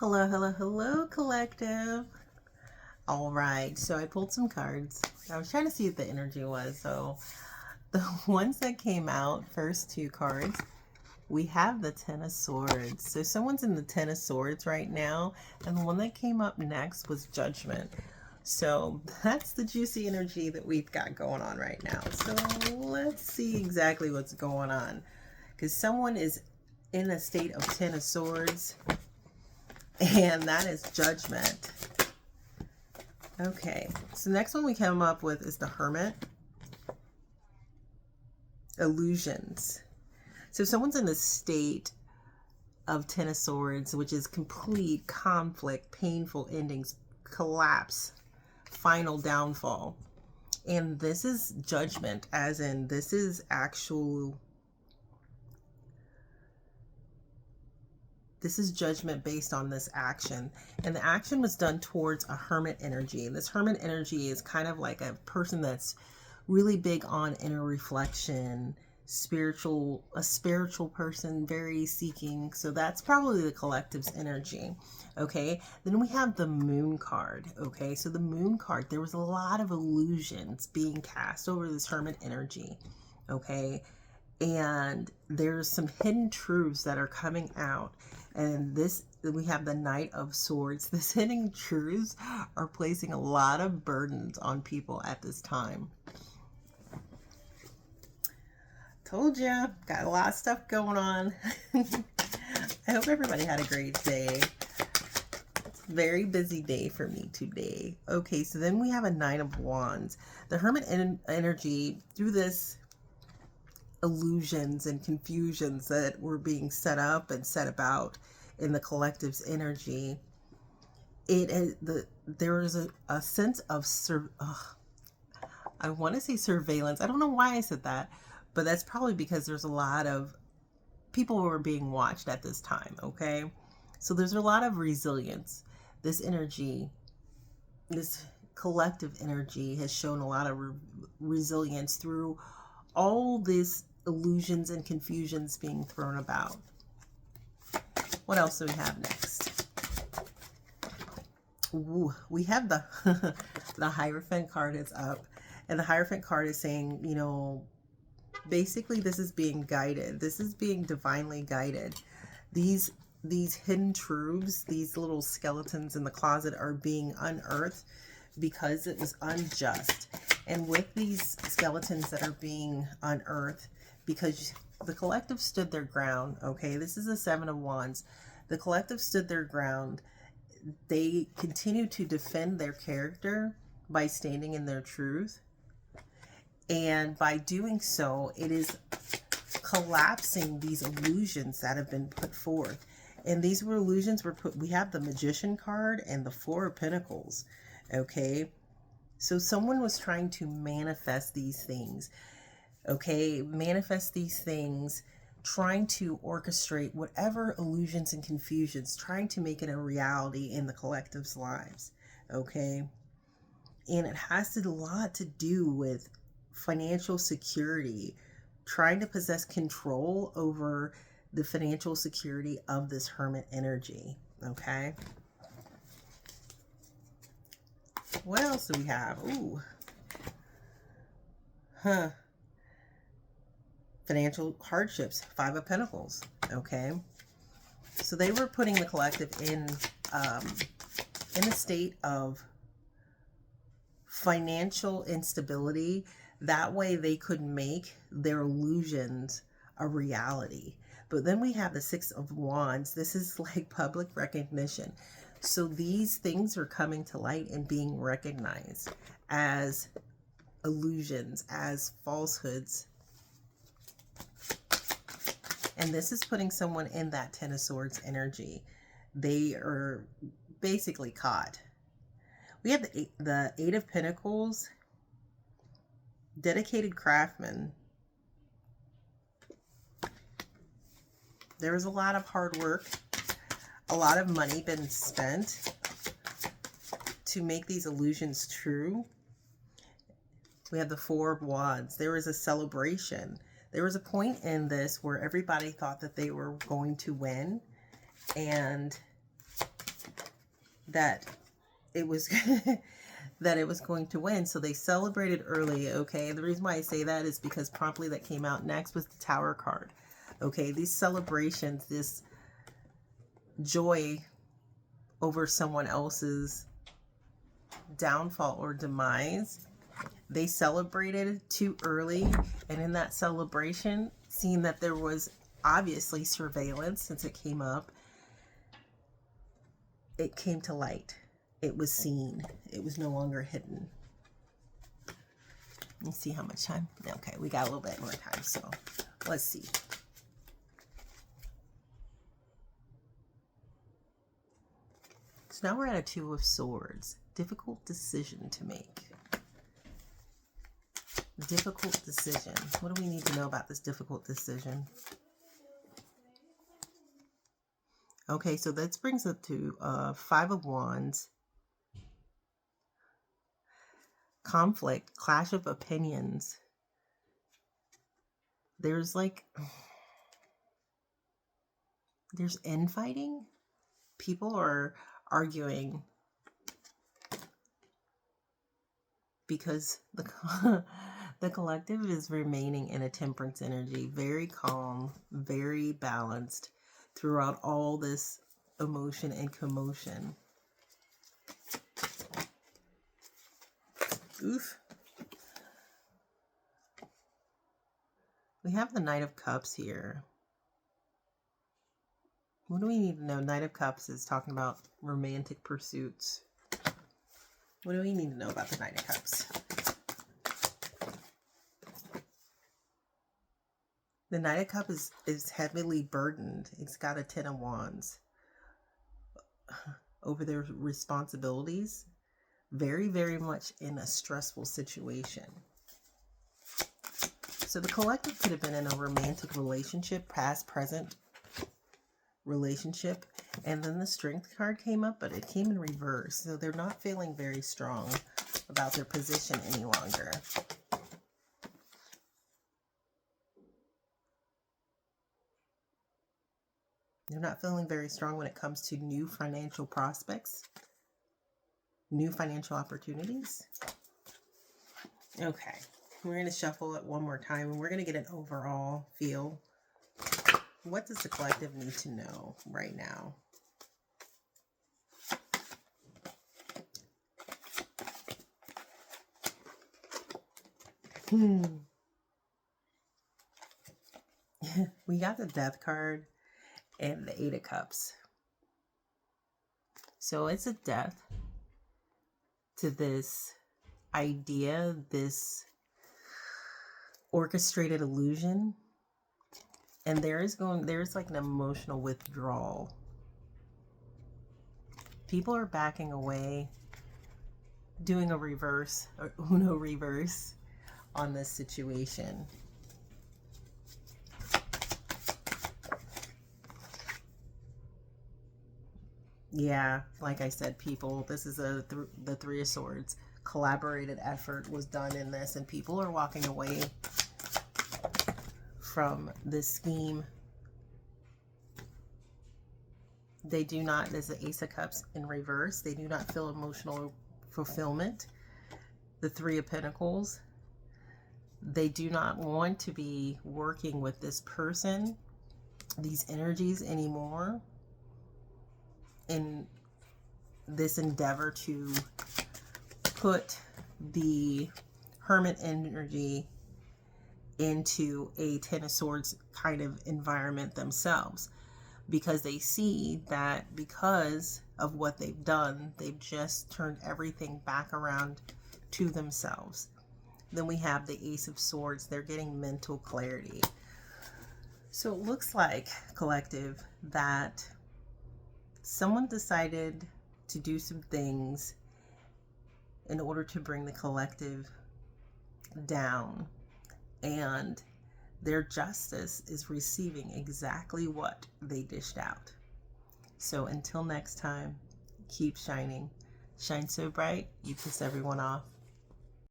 Hello, hello, hello, collective. All right, so I pulled some cards. I was trying to see what the energy was. So the ones that came out, first two cards, we have the Ten of Swords. So someone's in the Ten of Swords right now, and the one that came up next was Judgment. So that's the juicy energy that we've got going on right now. So let's see exactly what's going on, because someone is in a state of Ten of Swords, and that is Judgment. Okay, so the next one we come up with is the Hermit. Illusions. So if someone's in a state of Ten of Swords, which is complete conflict, painful endings, collapse, final downfall. And this is Judgment, as in this is judgment based on this action. And the action was done towards a hermit energy. And this hermit energy is kind of like a person that's really big on inner reflection, a spiritual person, very seeking. So that's probably the collective's energy. Okay, then we have the Moon card. Okay, so the Moon card, there was a lot of illusions being cast over this hermit energy. Okay, and there's some hidden truths that are coming out. And we have the Knight of Swords. This hidden truths are placing a lot of burdens on people at this time. Told ya, got a lot of stuff going on. I hope everybody had a great day. It's a very busy day for me today. Okay, so then we have a Nine of Wands. The Hermit energy, through this illusions and confusions that were being set up and set about in the collective's energy, there is a sense of I want to say surveillance. I don't know why I said that, but that's probably because there's a lot of people who are being watched at this time. Okay, so there's a lot of resilience. This energy, this collective energy, has shown a lot of resilience through all these illusions and confusions being thrown about. What else do we have next? Ooh, we have the the Hierophant card is up, and the Hierophant card is saying, basically this is being guided. This is being divinely guided. These hidden truths, these little skeletons in the closet, are being unearthed because it was unjust. And with these skeletons that are being unearthed, because the collective stood their ground, okay? This is the Seven of Wands. The collective stood their ground. They continue to defend their character by standing in their truth. And by doing so, it is collapsing these illusions that have been put forth. And these illusions we have the Magician card and the Four of Pentacles, okay? So someone was trying to manifest these things, okay? Manifest these things, trying to orchestrate whatever illusions and confusions, trying to make it a reality in the collective's lives, okay? And it has a lot to do with financial security, trying to possess control over the financial security of this hermit energy, okay? What else do we have? Ooh. Financial hardships, Five of Pentacles, okay? So they were putting the collective in a state of financial instability. That way they could make their illusions a reality. But then we have the Six of Wands. This is like public recognition. So these things are coming to light and being recognized as illusions, as falsehoods. And this is putting someone in that Ten of Swords energy. They are basically caught. We have the Eight of Pentacles, dedicated craftsman. There was a lot of hard work, a lot of money been spent to make these illusions true. We have the Four of Wands. There was a celebration. There was a point in this where everybody thought that they were going to win, and that it was that it was going to win. So they celebrated early, okay? The reason why I say that is because promptly that came out next was the Tower card. Okay, these celebrations, this joy over someone else's downfall or demise, they celebrated too early. And in that celebration, seeing that there was obviously surveillance since it came up, it came to light. It was seen. It was no longer hidden. Let's see how much time. Okay, we got a little bit more time, so let's see. So now we're at a Two of Swords. Difficult decision to make. Difficult decision. What do we need to know about this difficult decision? Okay, so that brings us to Five of Wands. Conflict, clash of opinions. There's infighting. People are arguing because the collective is remaining in a temperance energy, very calm, very balanced throughout all this emotion and commotion. Oof. We have the Knight of Cups here. What do we need to know? Knight of Cups is talking about romantic pursuits. What do we need to know about the Knight of Cups? The Knight of Cups is heavily burdened. It's got a Ten of Wands over their responsibilities. Very, very much in a stressful situation. So the collective could have been in a romantic relationship, past, present relationship. And then the Strength card came up, but it came in reverse. So they're not feeling very strong about their position any longer. They're not feeling very strong when it comes to new financial prospects, new financial opportunities. Okay, we're going to shuffle it one more time and we're going to get an overall feel. What does the collective need to know right now? We got the Death card and the Eight of Cups. So it's a death to this idea, this orchestrated illusion. And there's like an emotional withdrawal. People are backing away, doing a reverse, or Uno reverse on this situation. Yeah, like I said, people, this is the Three of Swords. Collaborated effort was done in this, and people are walking away from this scheme. They do not, there's the Ace of Cups in reverse. They do not feel emotional fulfillment. The Three of Pentacles. They do not want to be working with this person, these energies anymore, in this endeavor to put the Hermit energy into a Ten of Swords kind of environment themselves, because they see that because of what they've done, they've just turned everything back around to themselves. Then we have the Ace of Swords. They're getting mental clarity. So it looks like, collective, that someone decided to do some things in order to bring the collective down, and their justice is receiving exactly what they dished out. So until next time, keep shining. Shine so bright, you piss everyone off.